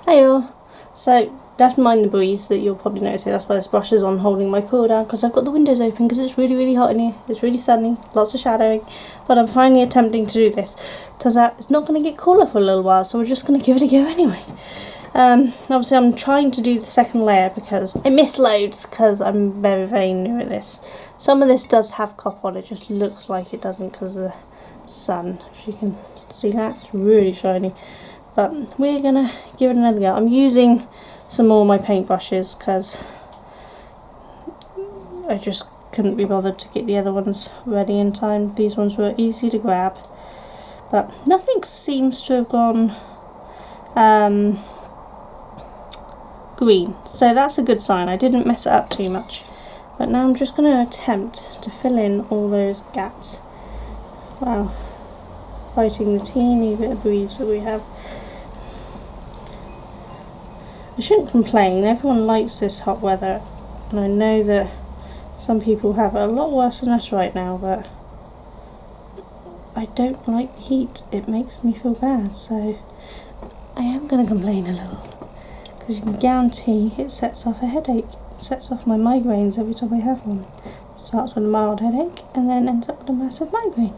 Hey all. So, never mind the breeze that you'll probably notice. That's why this brush is on holding my core down, because I've got the windows open because it's really hot in here. It's really sunny, lots of shadowing, but I'm finally attempting to do this. Turns out it's not going to get cooler for a little while, so we're just going to give it a go anyway. Obviously I'm trying to do the second layer because I miss loads because I'm very new at this. Some of this does have copper on, it just looks like it doesn't because of the sun. If you can see that, it's really shiny. But we're going to give it another go. I'm using some more of my paintbrushes because I just couldn't be bothered to get the other ones ready in time. These ones were easy to grab. But nothing seems to have gone green. So that's a good sign. I didn't mess it up too much. But now I'm just going to attempt to fill in all those gaps. Wow. Fighting the teeny bit of breeze that we have. I shouldn't complain, everyone likes this hot weather, and I know that some people have it a lot worse than us right now, but I don't like the heat. It makes me feel bad, so I am going to complain a little, because you can guarantee it sets off a headache. It sets off my migraines every time I have one. It starts with a mild headache and then ends up with a massive migraine.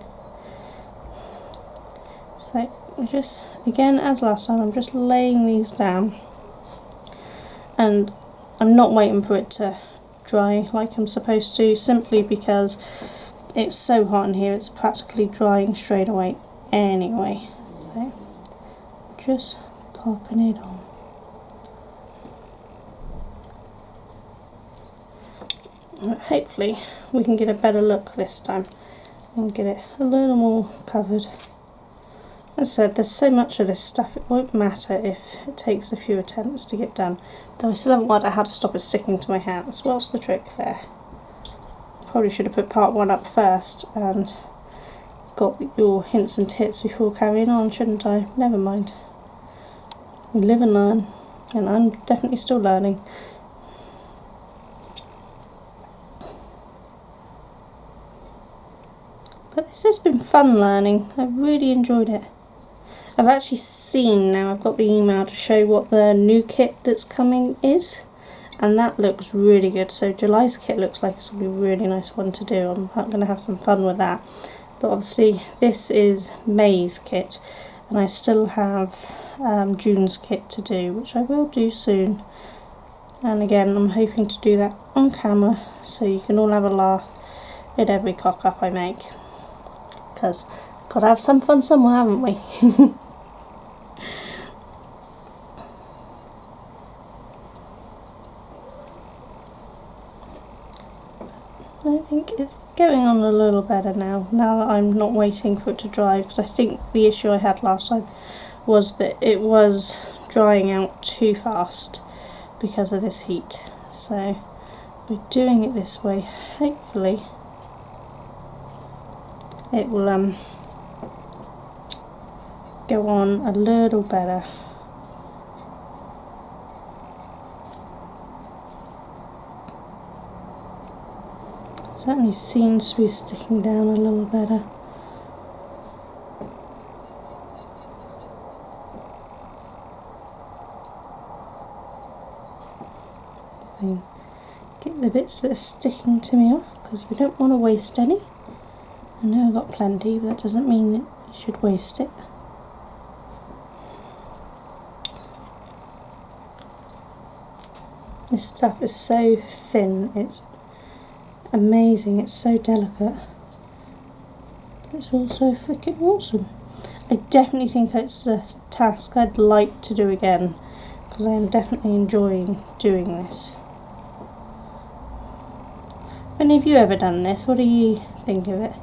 So just, again as last time, I'm just laying these down. And I'm not waiting for it to dry like I'm supposed to, simply because it's so hot in here, it's practically drying straight away anyway. So, just popping it on. Hopefully we can get a better look this time and get it a little more covered. As I said, there's so much of this stuff, it won't matter if it takes a few attempts to get done. Though I still haven't worked out how to stop it sticking to my hands. What's the trick there? Probably should have put part 1 up first and got your hints and tips before carrying on, shouldn't I? Never mind. We live and learn, and I'm definitely still learning. But this has been fun learning. I've really enjoyed it. I've actually seen now, I've got the email to show what the new kit that's coming is, and that looks really good. So July's kit looks like it's going to be a really nice one to do. I'm going to have some fun with that. But obviously this is May's kit, and I still have June's kit to do, which I will do soon. And again, I'm hoping to do that on camera so you can all have a laugh at every cock up I make, because gotta have some fun somewhere, haven't we? I think it's going on a little better now that I'm not waiting for it to dry, because I think the issue I had last time was that it was drying out too fast because of this heat. So by doing it this way, hopefully it will go on a little better. Certainly seems to be sticking down a little better. And get the bits that are sticking to me off, because we don't want to waste any. I know I've got plenty, but that doesn't mean that you should waste it. This stuff is so thin, it's amazing, it's so delicate, but it's also freaking awesome. I definitely think it's a task I'd like to do again, because I am definitely enjoying doing this. Have any of you ever done this? What do you think of it?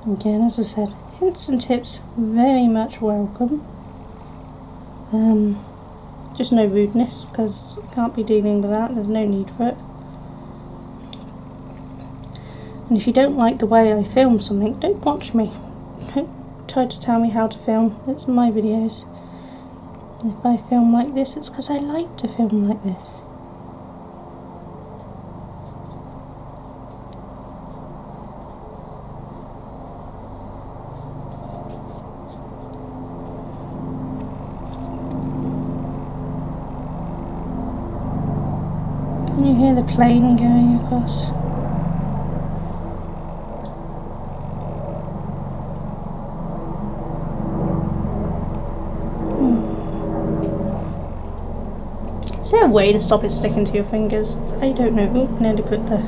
Again, as I said, hints and tips very much welcome. Just no rudeness, because I can't be dealing with that, there's no need for it. And if you don't like the way I film something, don't watch me. Don't try to tell me how to film, it's my videos. If I film like this, it's because I like to film like this. you hear the plane going across? Is there a way to stop it sticking to your fingers? I don't know. Ooh, nearly put the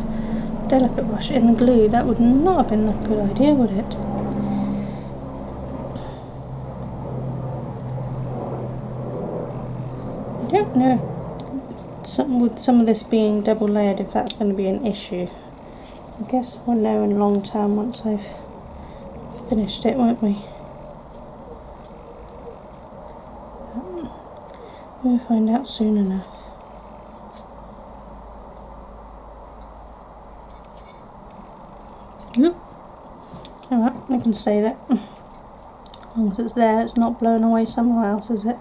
delicate brush in the glue. That would not have been a good idea, would it? I don't know if with some of this being double layered, if that's going to be an issue. I guess we'll know in long term once I've finished it, won't we? We'll find out soon enough. Oop. Alright, I can say that. As long as it's there, it's not blown away somewhere else, is it?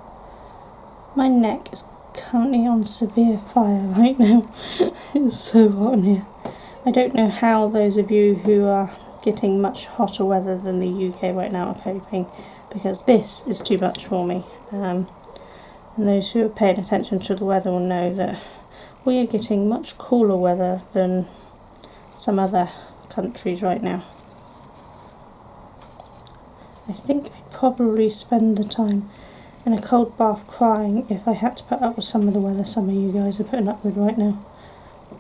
My neck is currently on severe fire right now. It's so hot in here. I don't know how those of you who are getting much hotter weather than the UK right now are coping, because this is too much for me. And those who are paying attention to the weather will know that we are getting much cooler weather than some other countries right now. I think I'd probably spend the time in a cold bath crying if I had to put up with some of the weather some of you guys are putting up with right now.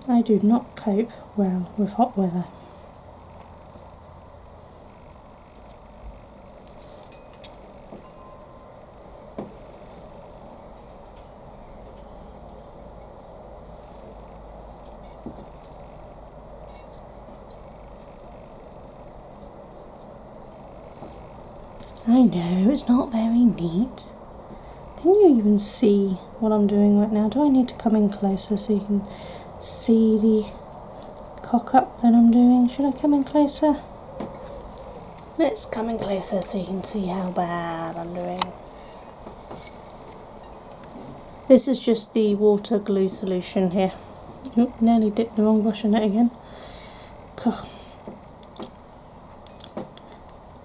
I do not cope well with hot weather. I know, it's not very neat. Can you even see what I'm doing right now? Do I need to come in closer so you can see the cock-up that I'm doing? Should I come in closer? Let's come in closer so you can see how bad I'm doing. This is just the water glue solution here. Oop, nearly dipped the wrong brush in it again. God.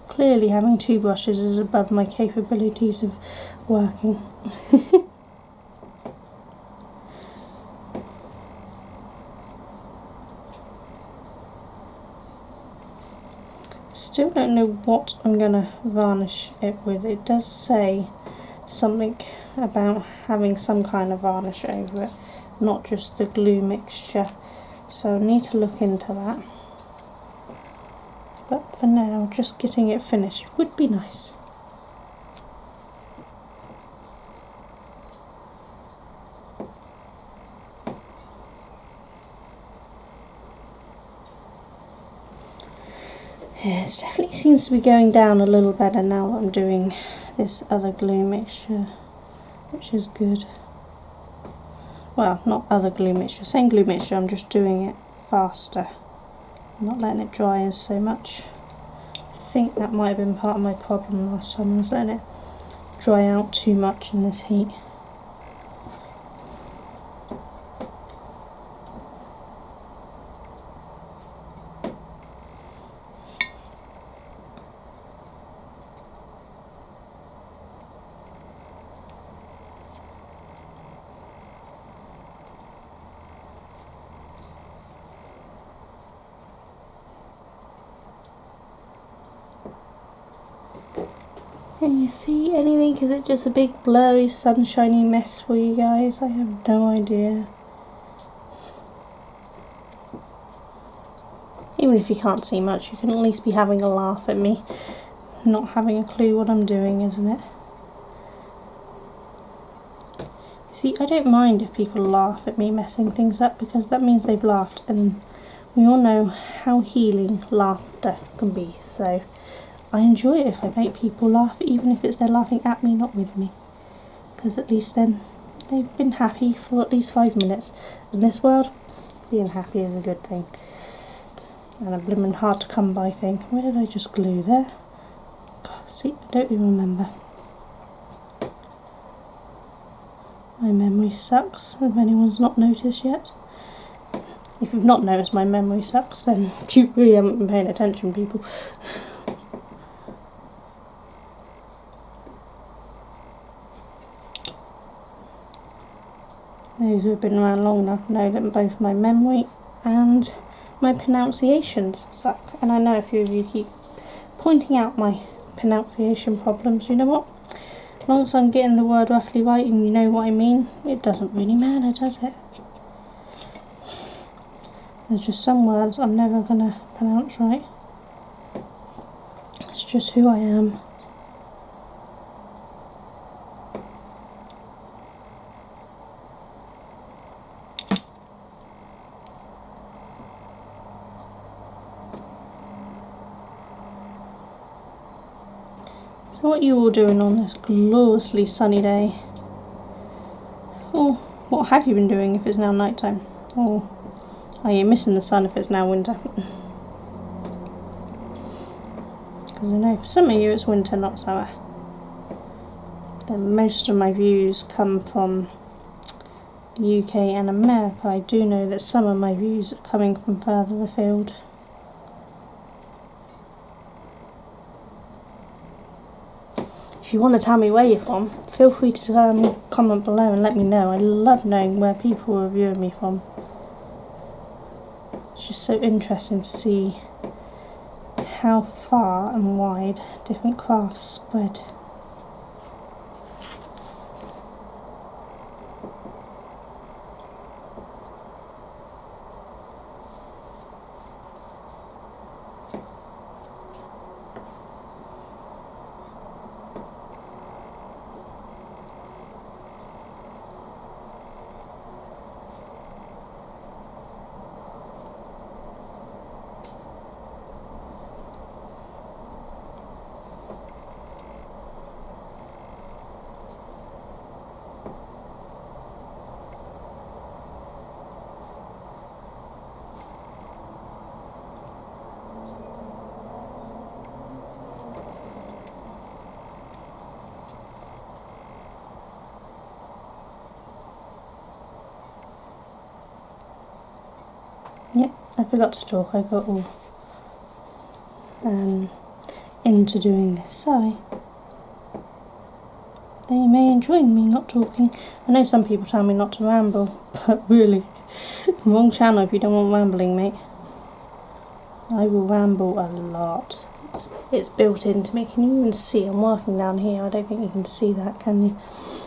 Clearly having two brushes is above my capabilities of working. Still don't know what I'm going to varnish it with. It does say something about having some kind of varnish over it, not just the glue mixture. So I need to look into that. But for now, just getting it finished would be nice. Yeah, it definitely seems to be going down a little better now that I'm doing this other glue mixture, which is good. Well, not other glue mixture, same glue mixture, I'm just doing it faster. I'm not letting it dry as so much. I think that might have been part of my problem last time, I was letting it dry out too much in this heat. Can you see anything? Is it just a big blurry sunshiny mess for you guys? I have no idea. Even if you can't see much, you can at least be having a laugh at me not having a clue what I'm doing, isn't it? See, I don't mind if people laugh at me messing things up, because that means they've laughed, and we all know how healing laughter can be, so I enjoy it if I make people laugh, even if it's they're laughing at me, not with me, because at least then they've been happy for at least 5 minutes. In this world, being happy is a good thing, and a blooming hard to come by thing. Where did I just glue there? God, see, I don't even remember. My memory sucks, if anyone's not noticed yet. If you've not noticed my memory sucks, then you really haven't been paying attention, people. Those who have been around long enough know that both my memory and my pronunciations suck. And I know a few of you keep pointing out my pronunciation problems. You know what? As long as I'm getting the word roughly right and you know what I mean, it doesn't really matter, does it? There's just some words I'm never going to pronounce right. It's just who I am. So what are you all doing on this gloriously sunny day? Or what have you been doing if it's now night time? Or are you missing the sun if it's now winter? Because I know for some of you it's winter, not summer. Then most of my views come from the UK and America. I do know that some of my views are coming from further afield. If you want to tell me where you're from, feel free to comment below and let me know. I love knowing where people are viewing me from. It's just so interesting to see how far and wide different crafts spread. Yep, I forgot to talk. I got all into doing this. Sorry. They may enjoy me not talking. I know some people tell me not to ramble, but really, wrong channel if you don't want rambling, mate. I will ramble a lot. It's built into me. Can you even see? I'm working down here. I don't think you can see that, can you?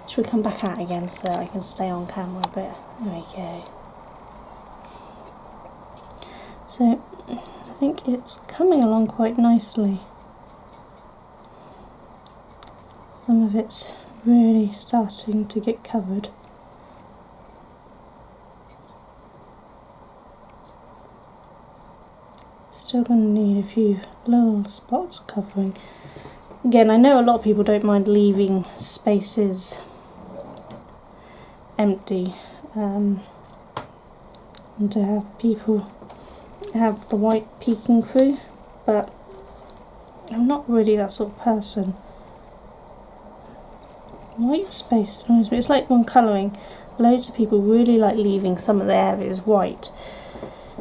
Should we come back out again so that I can stay on camera a bit? There we go. So, I think it's coming along quite nicely. Some of it's really starting to get covered. Still going to need a few little spots covering. Again, I know a lot of people don't mind leaving spaces empty and to have people have the white peeking through, but I'm not really that sort of person. White space annoys me. It's like when colouring, loads of people really like leaving some of the areas white,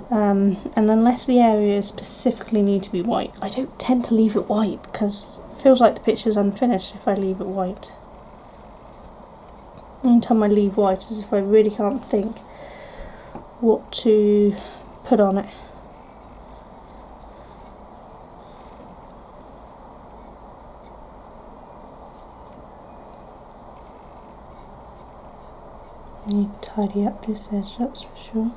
and unless the areas specifically need to be white, I don't tend to leave it white because it feels like the picture's unfinished if I leave it white. Any time I leave white is if I really can't think what to put on it. I need to tidy up this edge, that's for sure.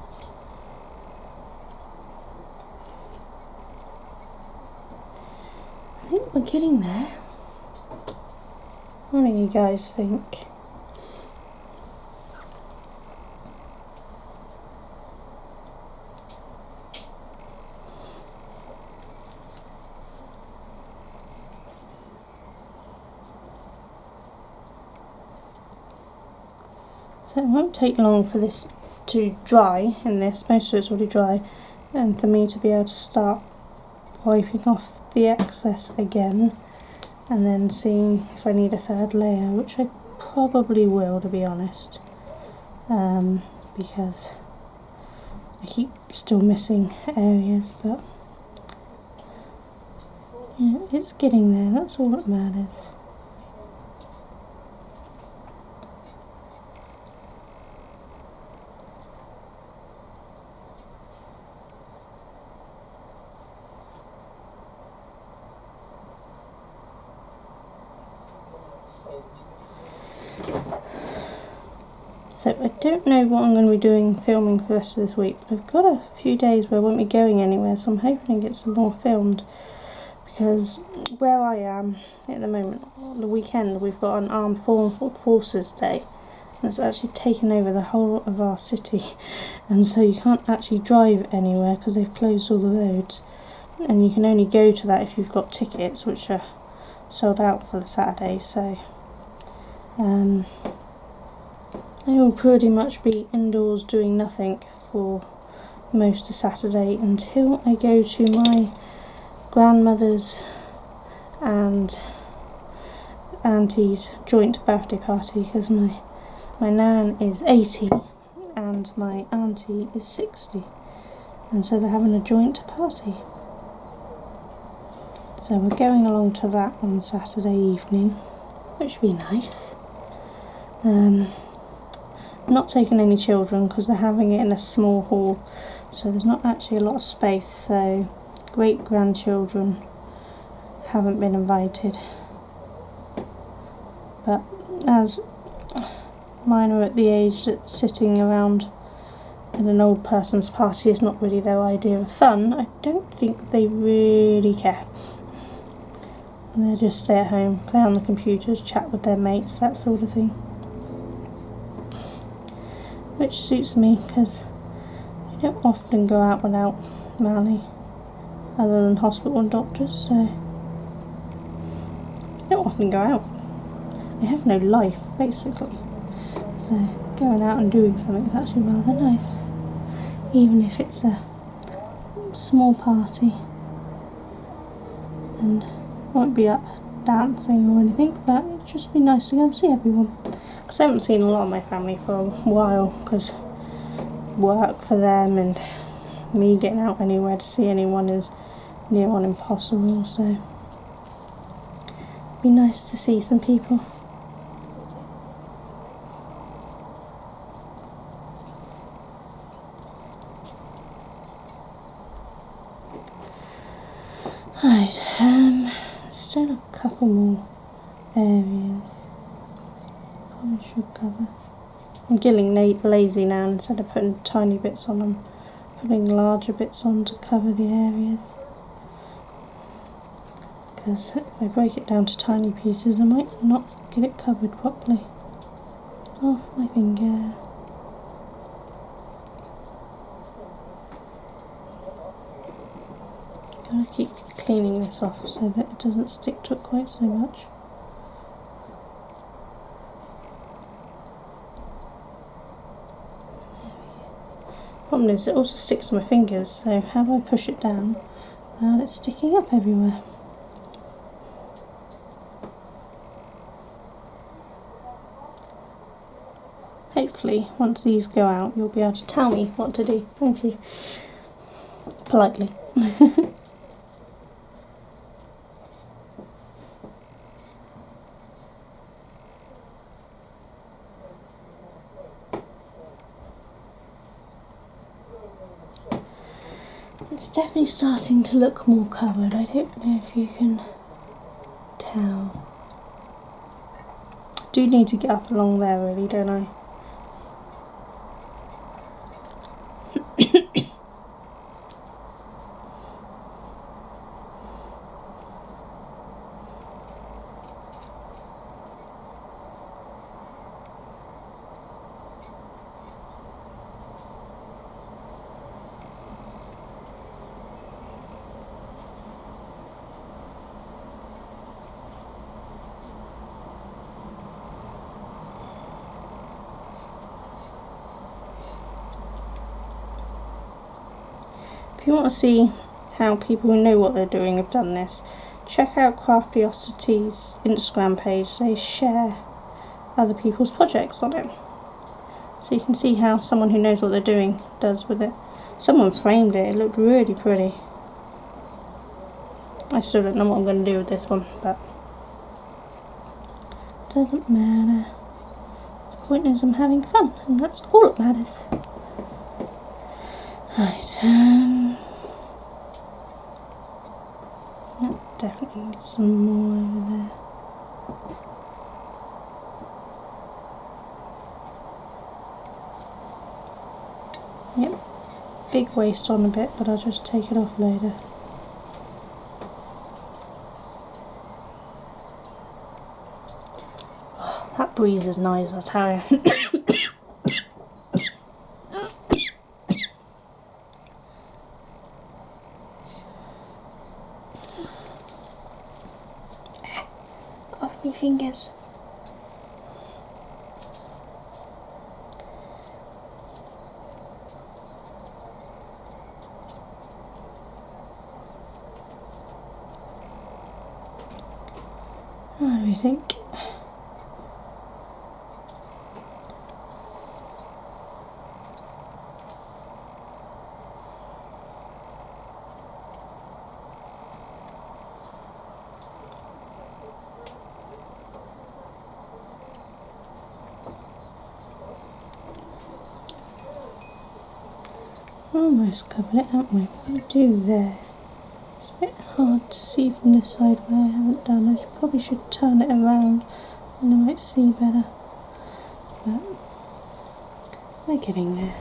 I think we're getting there. What do you guys think? So it won't take long for this to dry in this, most of it's already dry, and for me to be able to start wiping off the excess again and then seeing if I need a third layer, which I probably will, to be honest, because I keep still missing areas, but yeah, it's getting there, that's all that matters. So I don't know what I'm going to be doing filming for the rest of this week, but I've got a few days where I won't be going anywhere, so I'm hoping to get some more filmed, because where I am at the moment, on the weekend, we've got an Armed Forces Day, and it's actually taken over the whole of our city, and so you can't actually drive anywhere because they've closed all the roads, and you can only go to that if you've got tickets, which are sold out for the Saturday. So I will pretty much be indoors doing nothing for most of Saturday until I go to my grandmother's and auntie's joint birthday party, because my nan is 80 and my auntie is 60, and so they're having a joint party. So we're going along to that on Saturday evening, which would be nice. Not taking any children because they're having it in a small hall, so there's not actually a lot of space, so great grandchildren haven't been invited. But as mine are at the age that sitting around at an old person's party is not really their idea of fun, I don't think they really care. And they just stay at home, play on the computers, chat with their mates, that sort of thing. Which suits me, because I don't often go out without Mally, other than hospital and doctors, so I don't often go out. I have no life, basically. So going out and doing something is actually rather nice, even if it's a small party and won't be up dancing or anything, but it'd just be nice to go and see everyone. Because I haven't seen a lot of my family for a while, because work for them and me getting out anywhere to see anyone is near on impossible, so it'd be nice to see some people. Right, still a couple more areas I should cover. I'm getting lazy now, instead of putting tiny bits on, I'm putting larger bits on to cover the areas. Because if I break it down to tiny pieces, I might not get it covered properly. Off my finger. Gotta keep cleaning this off so that it doesn't stick to it quite so much. Problem is, it also sticks to my fingers, so how do I push it down without it sticking up everywhere? Hopefully, once these go out, you'll be able to tell me what to do, won't you? Politely. It's definitely starting to look more covered. I don't know if you can tell. Do need to get up along there, really, don't I? If you want to see how people who know what they're doing have done this, check out Craftiosity's Instagram page. They share other people's projects on it, so you can see how someone who knows what they're doing does with it. Someone framed it, it looked really pretty. I still don't know what I'm going to do with this one, but it doesn't matter. The point is I'm having fun, and that's all that matters. Right, that definitely needs some more over there. big waste on a bit, but I'll just take it off later. That breeze is nice, I tell you. Off my fingers. What do we think? Almost covered it, haven't we? What do we do there? It's a bit hard to see from this side where I haven't done. I probably should turn it around and I might see better. But we're getting there.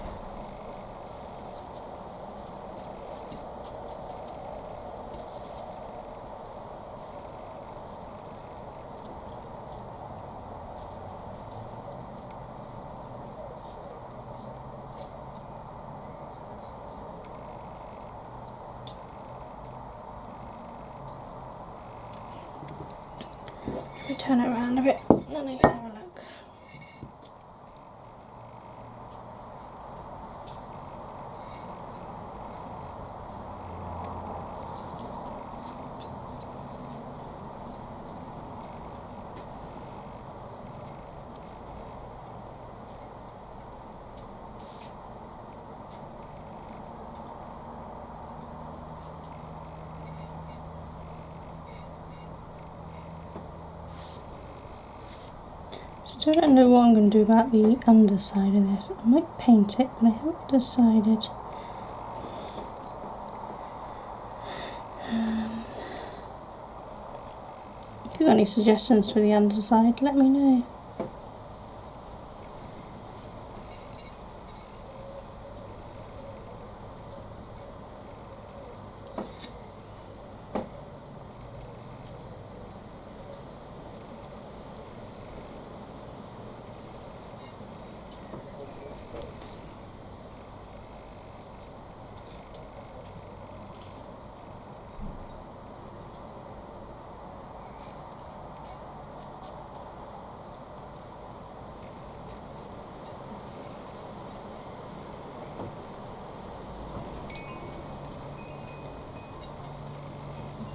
Let me turn it around a bit, then I can have a look. Still don't know what I'm going to do about the underside of this. I might paint it, but I haven't decided. If you've got any suggestions for the underside, let me know.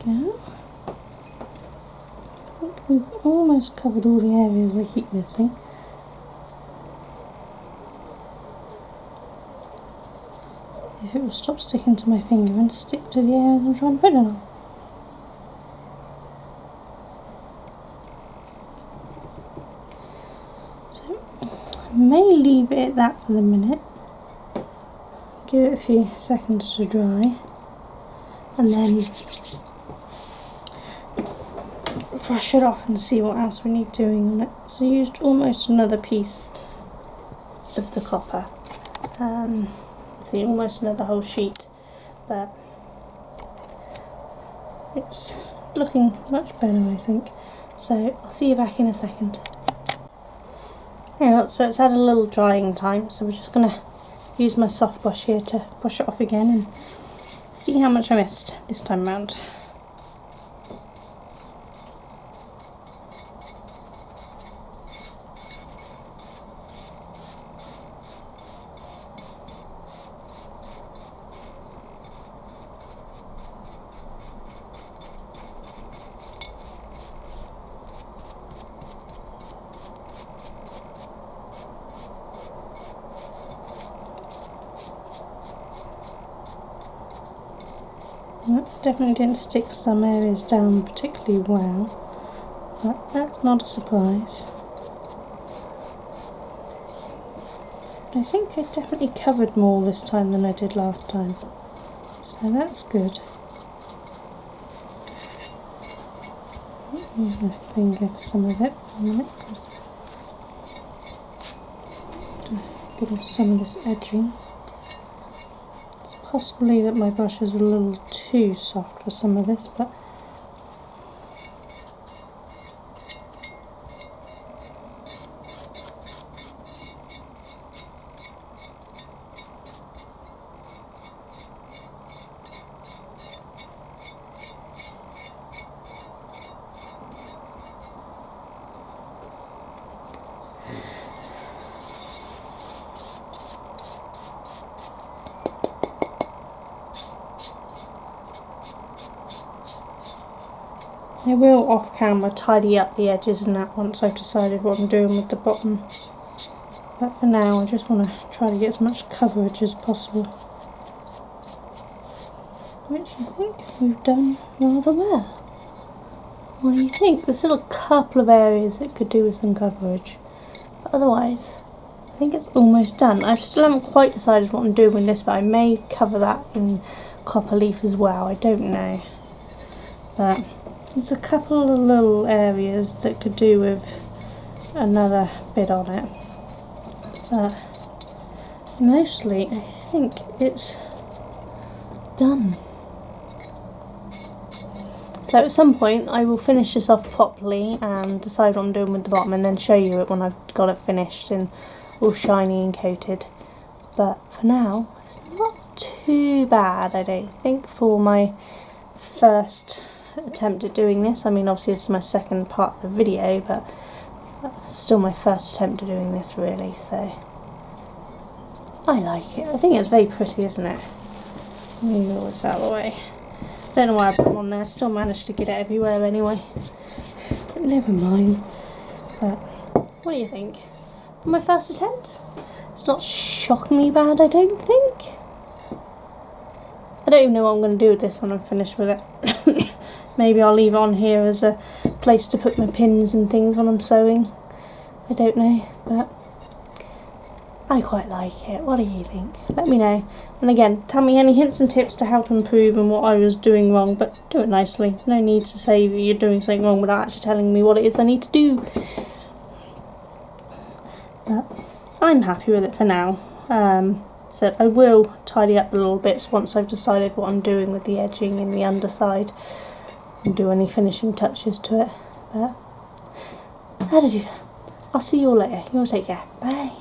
Go. I think we've almost covered all the areas I keep missing. If it will stop sticking to my finger and stick to the areas I'm trying to put it on. So I may leave it at that for the minute. Give it a few seconds to dry. And then brush it off and see what else we need doing on it. So I used almost another piece of the copper. See, almost another whole sheet, but it's looking much better, I think. So I'll see you back in a second. Yeah, so it's had a little drying time, so we're just going to use my soft brush here to brush it off again and see how much I missed this time round. Definitely didn't stick some areas down particularly well, but that's not a surprise. But I think I definitely covered more this time than I did last time, so that's good. Use my finger for some of it for a minute, to get off some of this edging. It's Possibly that my brush is a little too soft for some of this, but I will off camera tidy up the edges and that once I've decided what I'm doing with the bottom. But for now I just want to try to get as much coverage as possible. Which I think we've done rather well. What do you think? There's still a couple of areas that could do with some coverage. But otherwise, I think it's almost done. I still haven't quite decided what I'm doing with this, but I may cover that in copper leaf as well. I don't know. But there's a couple of little areas that could do with another bit on it. But mostly, I think it's done. So at some point I will finish this off properly and decide what I'm doing with the bottom and then show you it when I've got it finished and all shiny and coated. But for now it's not too bad, I don't think, for my first attempt at doing this. I mean, obviously this is my second part of the video, but that's still my first attempt at doing this really, so I like it. I think it's very pretty, isn't it? Let me move this out of the way. I don't know why I put them on there, I still managed to get it everywhere anyway. But never mind. But what do you think? My first attempt? It's not shockingly bad, I don't think. I don't even know what I'm going to do with this when I'm finished with it. Maybe I'll leave it on here as a place to put my pins and things when I'm sewing. I don't know, but I quite like it. What do you think? Let me know. And again, tell me any hints and tips to how to improve and what I was doing wrong, but do it nicely. No need to say that you're doing something wrong without actually telling me what it is I need to do. But I'm happy with it for now. So I will tidy up the little bits once I've decided what I'm doing with the edging and the underside and do any finishing touches to it. But that'll do. I'll see you all later. You all take care. Bye.